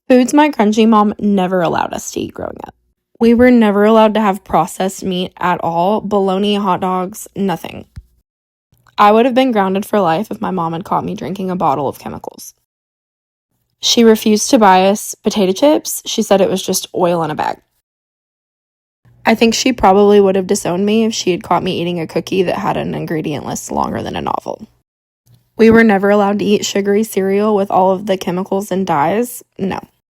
Foods my crunchy mom never allowed us to eat growing up. We were never allowed to have processed meat at all, bologna, hot dogs, nothing. I would have been grounded for life if my mom had caught me drinking a bottle of chemicals. She refused to buy us potato chips. She said it was just oil in a bag. I think she probably would have disowned me if she had caught me eating a cookie that had an ingredient list longer than a novel. We were never allowed to eat sugary cereal with all of the chemicals and dyes. No.